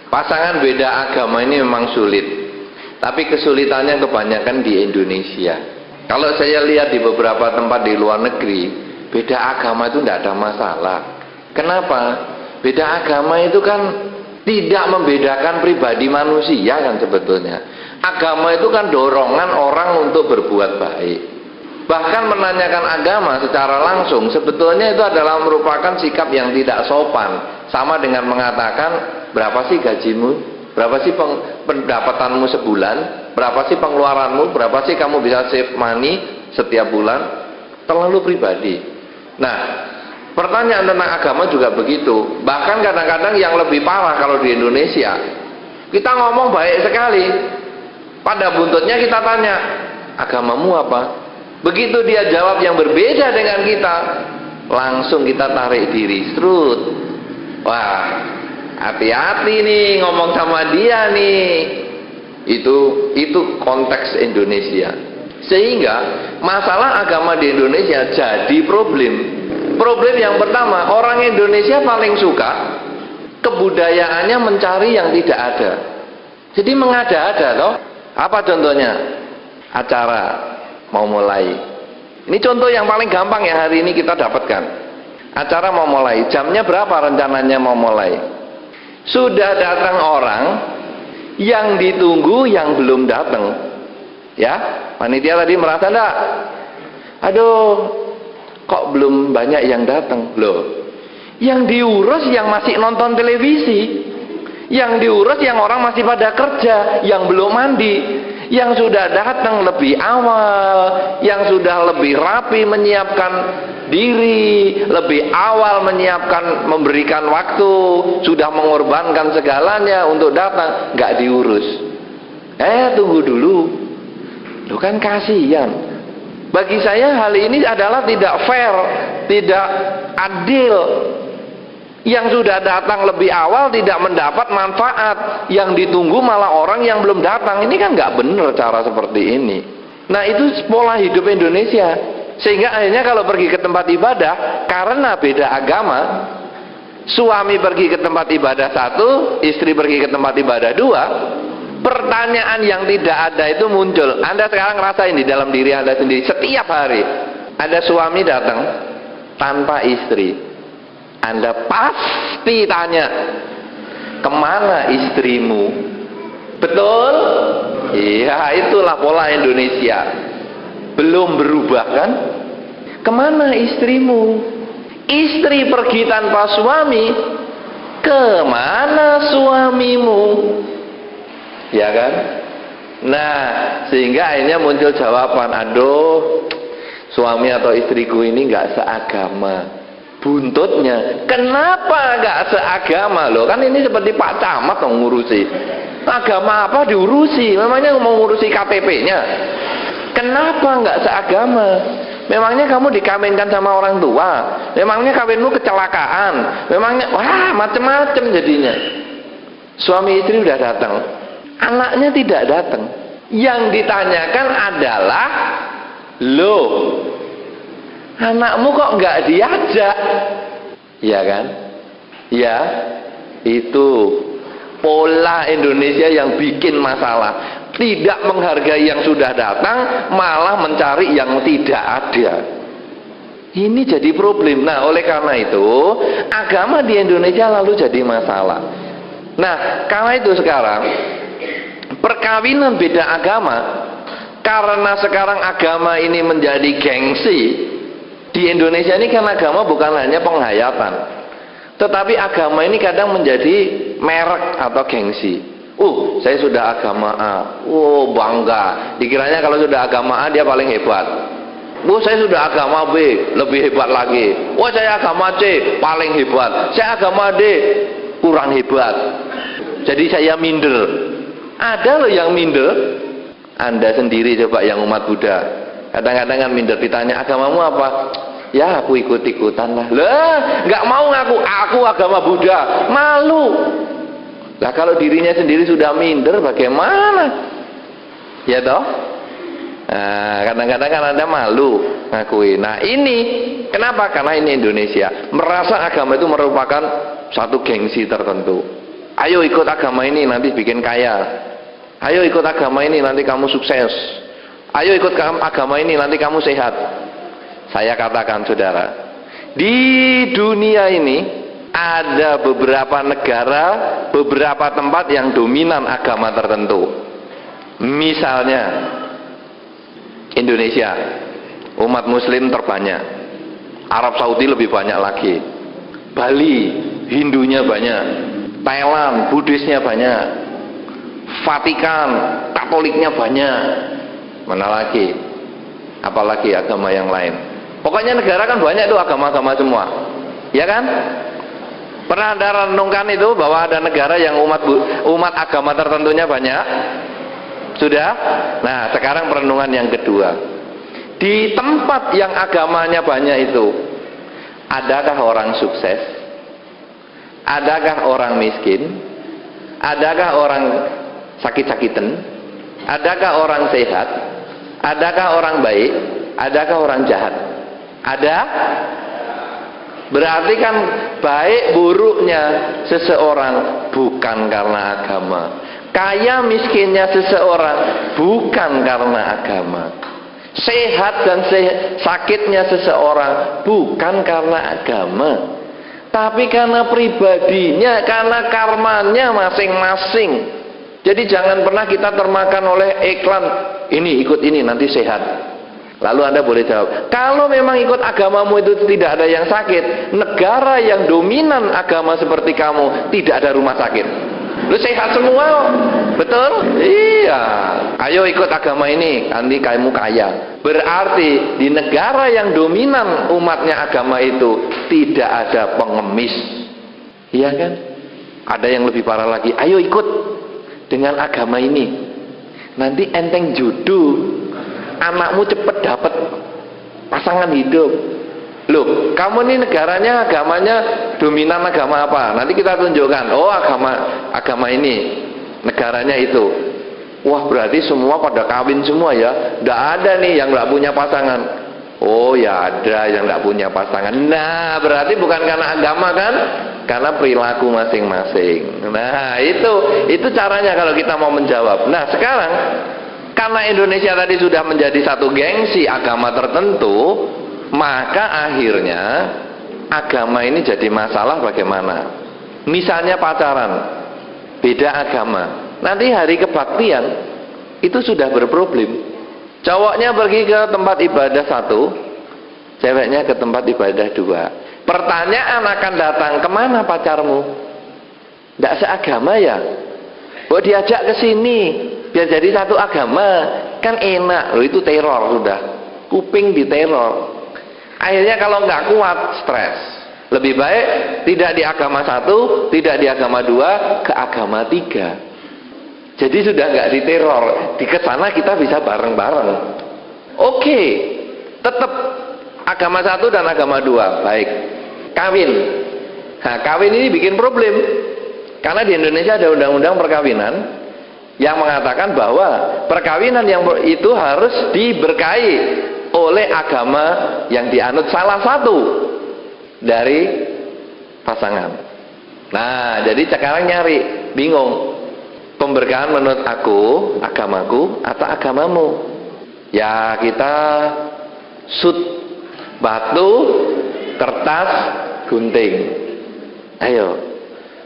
Pasangan beda agama ini memang sulit, tapi kesulitannya kebanyakan di Indonesia. Kalau saya lihat di beberapa tempat di luar negeri, beda agama itu tidak ada masalah. Kenapa? Beda agama itu kan tidak membedakan pribadi manusia kan sebetulnya. Agama itu kan dorongan orang untuk berbuat baik. Bahkan menanyakan agama secara langsung sebetulnya itu adalah merupakan sikap yang tidak sopan. Sama dengan mengatakan, berapa sih gajimu? Berapa sih pendapatanmu sebulan? Berapa sih pengeluaranmu? Berapa sih kamu bisa save money setiap bulan? Terlalu pribadi. Nah, pertanyaan tentang agama juga begitu. Bahkan kadang-kadang yang lebih parah kalau di Indonesia, kita ngomong baik sekali, pada buntutnya kita tanya, agamamu apa? Begitu dia jawab yang berbeda dengan kita, langsung kita tarik diri, serut. Wah, hati-hati nih ngomong sama dia nih. Itu konteks Indonesia. Sehingga masalah agama di Indonesia jadi problem. Problem yang pertama, orang Indonesia paling suka kebudayaannya mencari yang tidak ada. Jadi mengada-ada toh. Apa contohnya? Acara mau mulai. Ini contoh yang paling gampang yang hari ini kita dapatkan. Acara mau mulai, jamnya berapa rencananya mau mulai? Sudah datang orang yang ditunggu yang belum datang. Ya, panitia tadi merasa enggak? Aduh, kok belum banyak yang datang? Loh, yang diurus yang masih nonton televisi, yang diurus yang orang masih pada kerja, yang belum mandi, yang sudah datang lebih awal, yang sudah lebih rapi menyiapkan diri, lebih awal menyiapkan, memberikan waktu, sudah mengorbankan segalanya untuk datang, nggak diurus. Tunggu dulu. Lu kan kasihan. Bagi saya hal ini adalah tidak fair, tidak adil. Yang sudah datang lebih awal tidak mendapat manfaat, yang ditunggu malah orang yang belum datang. Ini kan nggak benar cara seperti ini. Nah, itu pola hidup Indonesia. Sehingga akhirnya kalau pergi ke tempat ibadah, karena beda agama, suami pergi ke tempat ibadah satu, istri pergi ke tempat ibadah dua, pertanyaan yang tidak ada itu muncul. Anda sekarang rasain di dalam diri Anda sendiri. Setiap hari ada suami datang tanpa istri, Anda pasti tanya, kemana istrimu? Betul? Iya, itulah pola Indonesia. Belum berubah kan? Kemana istrimu? Istri pergi tanpa suami, kemana suamimu? Ya kan? Nah, sehingga akhirnya muncul jawaban, aduh, suami atau istriku ini nggak seagama. Buntutnya, kenapa nggak seagama? Loh, kan ini seperti Pak Camat yang ngurusi. Agama apa diurusi? Memangnya mau ngurusi KTP-nya? Kenapa nggak seagama? Memangnya kamu dikawinkan sama orang tua? Memangnya kawinmu kecelakaan? Memangnya, wah, macam-macam jadinya. Suami istri udah datang, anaknya tidak datang. Yang ditanyakan adalah, loh, anakmu kok nggak diajak? Ya kan? Ya, itu pola Indonesia yang bikin masalah. Tidak menghargai yang sudah datang, malah mencari yang tidak ada. Ini jadi problem. Nah, oleh karena itu, agama di Indonesia lalu jadi masalah. Nah, karena itu sekarang perkawinan beda agama, karena sekarang agama ini menjadi gengsi. Di Indonesia ini kan agama bukan hanya penghayatan, tetapi agama ini kadang menjadi merek atau gengsi. Saya sudah agama A. Bangga. Dikiranya kalau sudah agama A dia paling hebat. Saya sudah agama B, lebih hebat lagi. Saya agama C, paling hebat. Saya agama D, kurang hebat. Jadi saya minder. Ada loh yang minder. Anda sendiri coba yang umat Buddha. Kadang-kadang kan minder, ditanya agamamu apa? Ya, aku ikut-ikutan lah. Nggak mau ngaku, aku agama Buddha. Malu. Lah kalau dirinya sendiri sudah minder, bagaimana? Ya toh? Nah, kadang-kadang kan Anda malu. ngakui. Nah ini kenapa? Karena ini Indonesia merasa agama itu merupakan satu gengsi tertentu. Ayo ikut agama ini nanti bikin kaya. Ayo ikut agama ini nanti kamu sukses. Ayo ikut agama ini nanti kamu sehat. Saya katakan saudara, di dunia ini ada beberapa negara, beberapa tempat yang dominan agama tertentu. Misalnya Indonesia, umat muslim terbanyak. Arab Saudi lebih banyak lagi. Bali, Hindunya banyak. Thailand, Buddhisnya banyak. Vatikan, Katoliknya banyak. Mana lagi? Apalagi agama yang lain. Pokoknya negara kan banyak tuh agama-agama semua. Ya kan? Pernah Anda renungkan itu bahwa ada negara yang umat agama tertentunya banyak? Sudah? Nah, sekarang perenungan yang kedua. Di tempat yang agamanya banyak itu, adakah orang sukses? Adakah orang miskin? Adakah orang sakit-sakitan? Adakah orang sehat? Adakah orang baik? Adakah orang jahat? Ada? Berarti kan baik buruknya seseorang bukan karena agama. Kaya miskinnya seseorang bukan karena agama. Sehat dan sakitnya seseorang bukan karena agama, tapi karena pribadinya, karena karmanya masing-masing. Jadi jangan pernah kita termakan oleh iklan, ini ikut ini nanti sehat. Lalu Anda boleh jawab, kalau memang ikut agamamu itu tidak ada yang sakit, negara yang dominan agama seperti kamu tidak ada rumah sakit. Lu sehat semua, betul? Iya. Ayo ikut agama ini, nanti kamu kaya. Berarti di negara yang dominan umatnya agama itu tidak ada pengemis. Iya kan? Ada yang lebih parah lagi. Ayo ikut dengan agama ini, nanti enteng jodoh. Anakmu cepet dapat pasangan hidup. Loh, kamu ini negaranya agamanya dominan agama apa? Nanti kita tunjukkan. Oh, agama ini, negaranya itu. Wah, berarti semua pada kawin semua ya. Nggak ada nih yang nggak punya pasangan. Oh ya, ada yang nggak punya pasangan. Nah, berarti bukan karena agama kan? Karena perilaku masing-masing. Nah, itu caranya kalau kita mau menjawab. Nah, sekarang karena Indonesia tadi sudah menjadi satu gengsi agama tertentu, maka akhirnya agama ini jadi masalah bagaimana? Misalnya pacaran, beda agama. Nanti hari kebaktian itu sudah berproblem. Cowoknya pergi ke tempat ibadah satu, ceweknya ke tempat ibadah dua. Pertanyaan akan datang, kemana pacarmu? Tidak seagama ya? Kok diajak ke sini biar jadi satu agama, kan enak. Loh, itu teror sudah. Kuping diteror. Akhirnya kalau nggak kuat, stres. Lebih baik tidak di agama satu, tidak di agama dua, ke agama tiga. Jadi sudah nggak diteror. Di kesana kita bisa bareng-bareng. Oke, tetap agama satu dan agama dua, baik. Kawin. Nah, kawin ini bikin problem. Karena di Indonesia ada undang-undang perkawinan yang mengatakan bahwa perkawinan yang itu harus diberkahi oleh agama yang dianut salah satu dari pasangan. Nah, jadi sekarang nyari, bingung. Pemberkahan menurut aku, agamaku atau agamamu? Ya kita sut, batu, kertas, gunting. Ayo,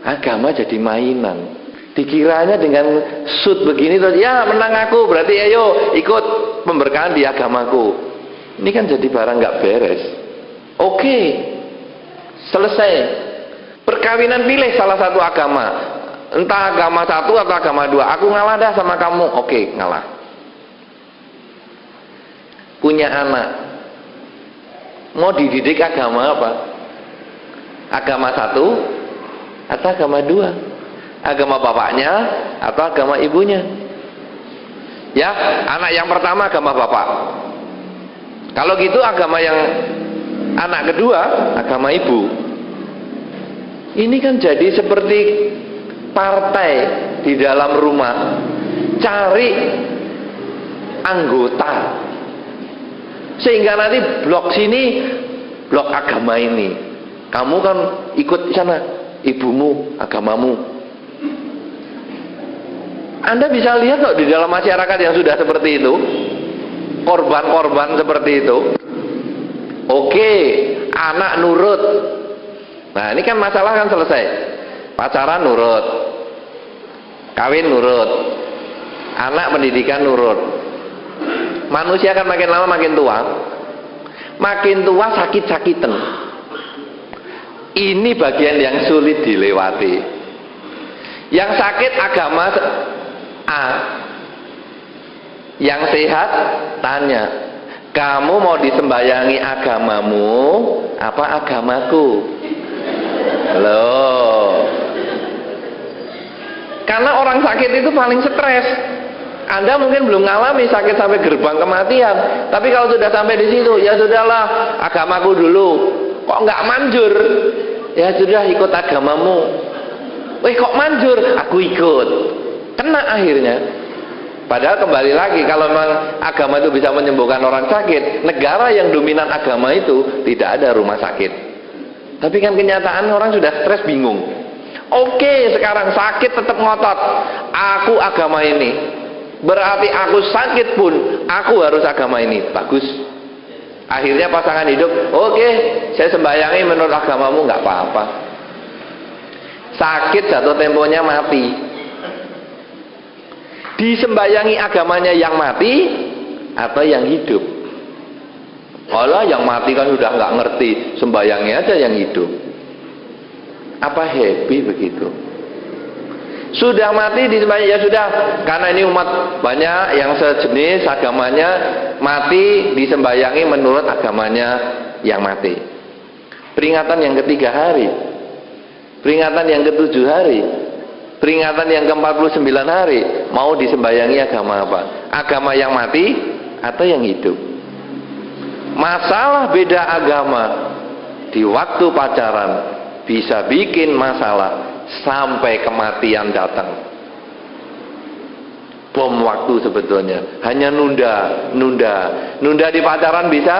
agama jadi mainan. Dikiranya dengan sud begini terus, ya menang aku, berarti ayo ikut pemberkahan di agamaku. Ini kan jadi barang nggak beres. Oke, selesai. Perkawinan, pilih salah satu agama, entah agama satu atau agama dua. Aku ngalah dah sama kamu. Oke, ngalah. Punya anak, mau dididik agama apa? Agama satu atau agama dua? Agama bapaknya atau agama ibunya? Ya, anak yang pertama agama bapak. Kalau gitu agama yang anak kedua agama ibu. Ini kan jadi seperti partai di dalam rumah, cari anggota. Sehingga nanti blok sini, blok agama ini. Kamu kan ikut sana, ibumu, agamamu. Anda bisa lihat kok di dalam masyarakat yang sudah seperti itu, korban-korban seperti itu. Oke, anak nurut. Nah ini kan masalah kan selesai. Pacaran nurut, kawin nurut, anak pendidikan nurut. Manusia kan makin lama makin tua sakit-sakitan. Ini bagian yang sulit dilewati. Yang sakit agama A, yang sehat tanya, kamu mau disembayangi agamamu apa agamaku? Loh, karena orang sakit itu paling stres. Anda mungkin belum ngalami sakit sampai gerbang kematian, tapi kalau sudah sampai di situ, ya sudahlah, agamaku dulu. Kok nggak manjur? Ya sudah, ikut agamamu. Wih, kok manjur? Aku ikut. Kena akhirnya. Padahal kembali lagi, kalau memang agama itu bisa menyembuhkan orang sakit, negara yang dominan agama itu tidak ada rumah sakit. Tapi kan kenyataan orang sudah stres, bingung. Oke, sekarang sakit tetap ngotot. Aku agama ini. Berarti aku sakit pun aku harus agama ini. Bagus. Akhirnya pasangan hidup, oke, saya sembayangi menurut agamamu, nggak apa-apa. Sakit jatuh temponya mati. Disembayangi agamanya yang mati atau yang hidup? Olah, yang mati kan sudah nggak ngerti, sembayangi aja yang hidup. Apa happy begitu? Sudah mati disembayangi, ya sudah, karena ini umat banyak yang sejenis agamanya, mati disembayangi menurut agamanya yang mati. Peringatan yang ketiga hari, peringatan yang ketujuh hari, peringatan yang ke-49 hari, mau disembayangi agama apa? Agama yang mati atau yang hidup? Masalah beda agama di waktu pacaran bisa bikin masalah sampai kematian datang. Bom waktu sebetulnya, hanya nunda di pacaran bisa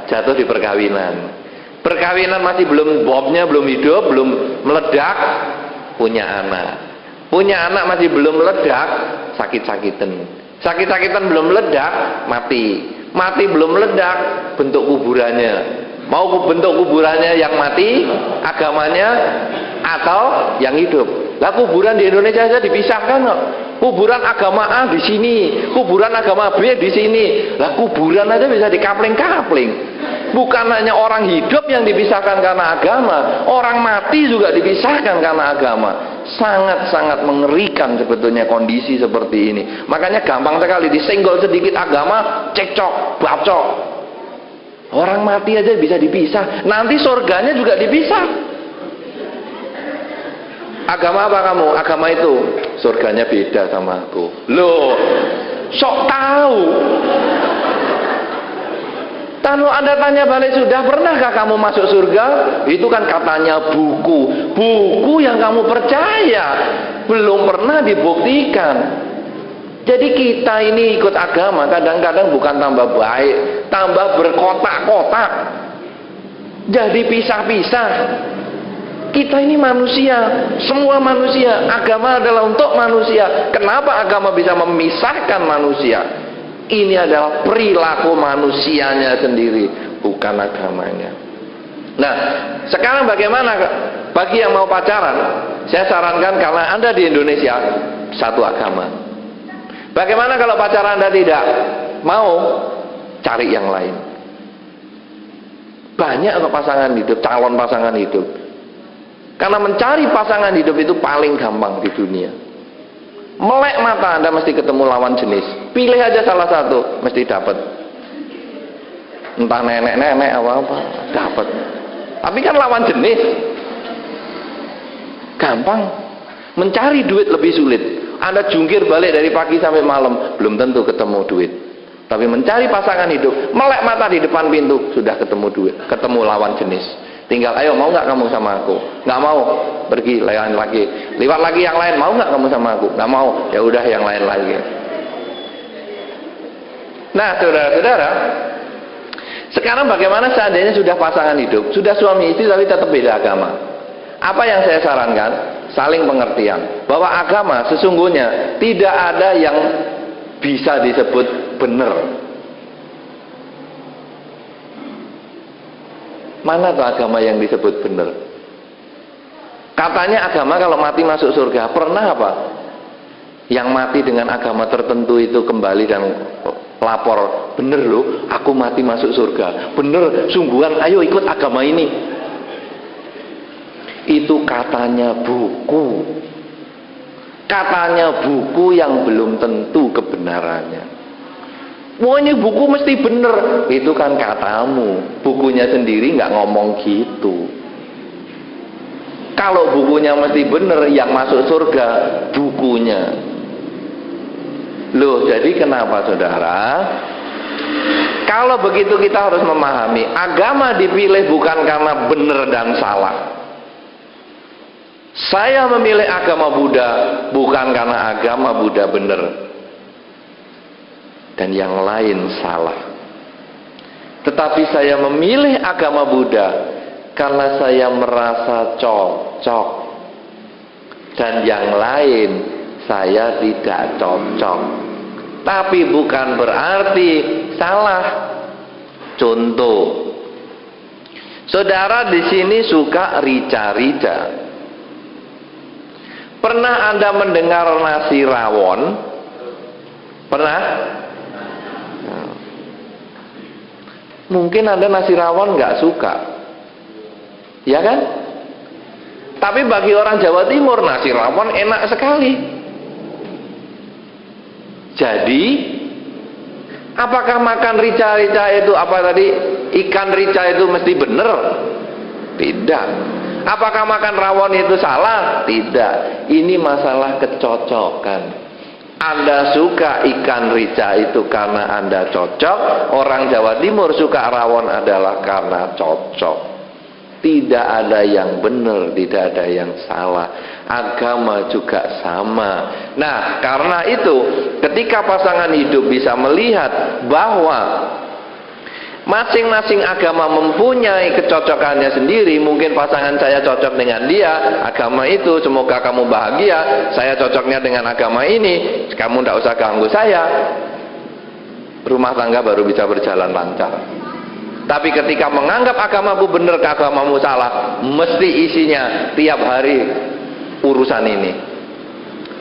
jatuh di perkawinan. Perkawinan masih belum, bomnya belum hidup, belum meledak, punya anak masih belum meledak, sakit-sakitan belum meledak, mati belum meledak, bentuk kuburannya. Mau bentuk kuburannya yang mati, agamanya, atau yang hidup. Lah kuburan di Indonesia saja dipisahkan kok. Kuburan agama A di sini, kuburan agama B di sini. Lah kuburan aja bisa dikapling-kapling. Bukan hanya orang hidup yang dipisahkan karena agama, orang mati juga dipisahkan karena agama. Sangat-sangat mengerikan sebetulnya kondisi seperti ini. Makanya gampang sekali disenggol sedikit agama, cekcok, bacok. Orang mati aja bisa dipisah, nanti surganya juga dipisah. Agama apa kamu? Agama itu, surganya beda sama aku. Loh, sok tahu. Kalau Anda tanya balik, sudah pernahkah kamu masuk surga? Itu kan katanya buku yang kamu percaya, belum pernah dibuktikan. Jadi kita ini ikut agama kadang-kadang bukan tambah baik, tambah berkotak-kotak, jadi pisah-pisah. Kita ini manusia, semua manusia. Agama adalah untuk manusia. Kenapa agama bisa memisahkan manusia? Ini adalah perilaku manusianya sendiri, bukan agamanya. Nah, sekarang bagaimana bagi yang mau pacaran? Saya sarankan, karena Anda di Indonesia satu agama. Bagaimana kalau pacaran Anda tidak mau, cari yang lain. Banyak kok pasangan hidup, calon pasangan hidup. Karena mencari pasangan hidup itu paling gampang di dunia. Melek mata Anda mesti ketemu lawan jenis. Pilih aja salah satu, mesti dapat. Entah nenek-nenek apa-apa, dapat. Tapi kan lawan jenis. Gampang. Mencari duit lebih sulit. Anda jungkir balik dari pagi sampai malam, belum tentu ketemu duit. Tapi mencari pasangan hidup, melek mata di depan pintu, sudah ketemu duit, ketemu lawan jenis. Tinggal, ayo mau nggak kamu sama aku? Nggak mau, pergi lain lagi. Lewat lagi yang lain, mau nggak kamu sama aku? Nggak mau, ya udah yang lain lagi. Nah, saudara-saudara, Sekarang bagaimana seandainya sudah pasangan hidup, sudah suami istri tapi tetap beda agama? Apa yang saya sarankan? Saling pengertian. Bahwa agama sesungguhnya tidak ada yang bisa disebut benar. Mana tuh agama yang disebut benar? Katanya agama kalau mati masuk surga. Pernah apa? Yang mati dengan agama tertentu itu kembali dan lapor, bener loh, aku mati masuk surga. Bener, sungguhan, ayo ikut agama ini. Itu katanya buku. Katanya buku yang belum tentu kebenarannya. Wah, ini buku mesti bener. Itu kan katamu. Bukunya sendiri nggak ngomong gitu. Kalau bukunya mesti bener, yang masuk surga bukunya. Loh, jadi kenapa saudara? Kalau begitu kita harus memahami, agama dipilih bukan karena benar dan salah. Saya memilih agama Buddha bukan karena agama Buddha benar dan yang lain salah. Tetapi saya memilih agama Buddha karena saya merasa cocok dan yang lain saya tidak cocok. Tapi bukan berarti salah. Contoh, saudara di sini suka rica-rica. Pernah Anda mendengar nasi rawon? Pernah? Mungkin Anda nasi rawon nggak suka, ya kan? Tapi bagi orang Jawa Timur nasi rawon enak sekali. Jadi, apakah makan rica-rica itu apa tadi? Ikan rica itu mesti benar? Tidak. Apakah makan rawon itu salah? Tidak. Ini masalah kecocokan. Anda suka ikan rica itu karena Anda cocok. Orang Jawa Timur suka rawon adalah karena cocok. Tidak ada yang benar, tidak ada yang salah. Agama juga sama. Nah, karena itu ketika pasangan hidup bisa melihat bahwa masing-masing agama mempunyai kecocokannya sendiri. Mungkin pasangan saya cocok dengan dia, agama itu, semoga kamu bahagia. Saya cocoknya dengan agama ini, kamu tidak usah ganggu saya. Rumah tangga baru bisa berjalan lancar. Tapi ketika menganggap agamaku benar, agamamu salah, mesti isinya tiap hari urusan ini.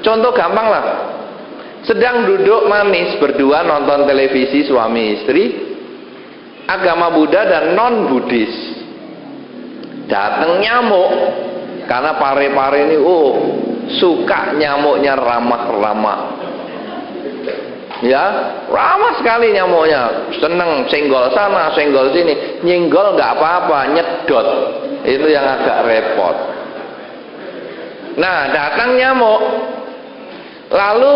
Contoh gampang lah, sedang duduk manis berdua nonton televisi suami istri, agama Buddha dan non Buddhis. Datang nyamuk, karena pare-pare ini suka nyamuknya ramah-ramah. Ya, ramah sekali nyamuknya, seneng senggol sana senggol sini. Nyenggol nggak apa-apa, nyedot itu yang agak repot. Nah, datang nyamuk, lalu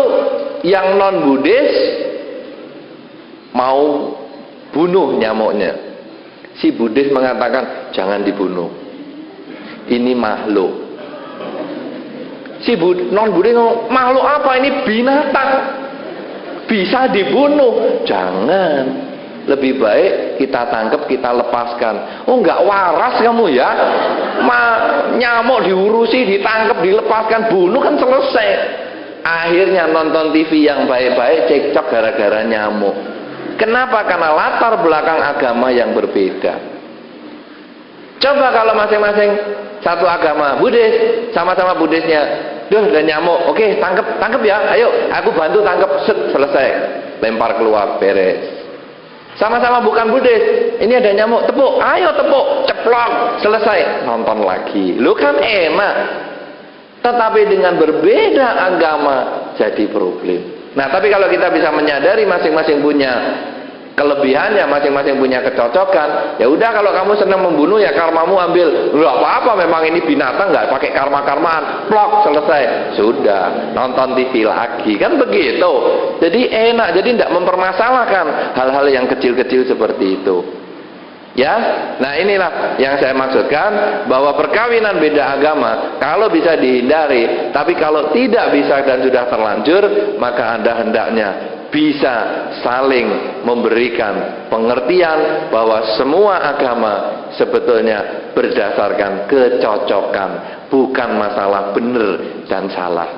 yang non Buddhis mau bunuh nyamuknya. Si Buddhis mengatakan jangan dibunuh, ini makhluk. Si non Buddhis ngomong, makhluk apa ini? Binatang, bisa dibunuh. Jangan, lebih baik kita tangkap, kita lepaskan. Oh, nggak waras kamu ya, nyamuk diurusi, ditangkap, dilepaskan, bunuh kan selesai. Akhirnya nonton TV yang baik-baik cekcok gara-gara nyamuk. Kenapa? Karena latar belakang agama yang berbeda. Coba kalau masing-masing satu agama, Buddhis, sama-sama Buddhisnya, duh, ada nyamuk, oke, tangkep ya, ayo, aku bantu tangkep, selesai, lempar keluar, beres. Sama-sama bukan Buddhis, ini ada nyamuk, tepuk, ayo tepuk, ceplok, selesai, nonton lagi. Lu kan enak. Tetapi dengan berbeda agama jadi problem. Nah, tapi kalau kita bisa menyadari masing-masing punya kelebihannya, masing-masing punya kecocokan, ya udah, kalau kamu senang membunuh ya karmamu ambil. Nggak apa-apa, memang ini binatang, nggak pakai karma-karmaan, plok, selesai, sudah, nonton TV lagi, kan begitu. Jadi enak, jadi tidak mempermasalahkan hal-hal yang kecil-kecil seperti itu. Ya, nah inilah yang saya maksudkan, bahwa perkawinan beda agama kalau bisa dihindari, tapi kalau tidak bisa dan sudah terlanjur, maka Anda hendaknya bisa saling memberikan pengertian bahwa semua agama sebetulnya berdasarkan kecocokan, bukan masalah benar dan salah.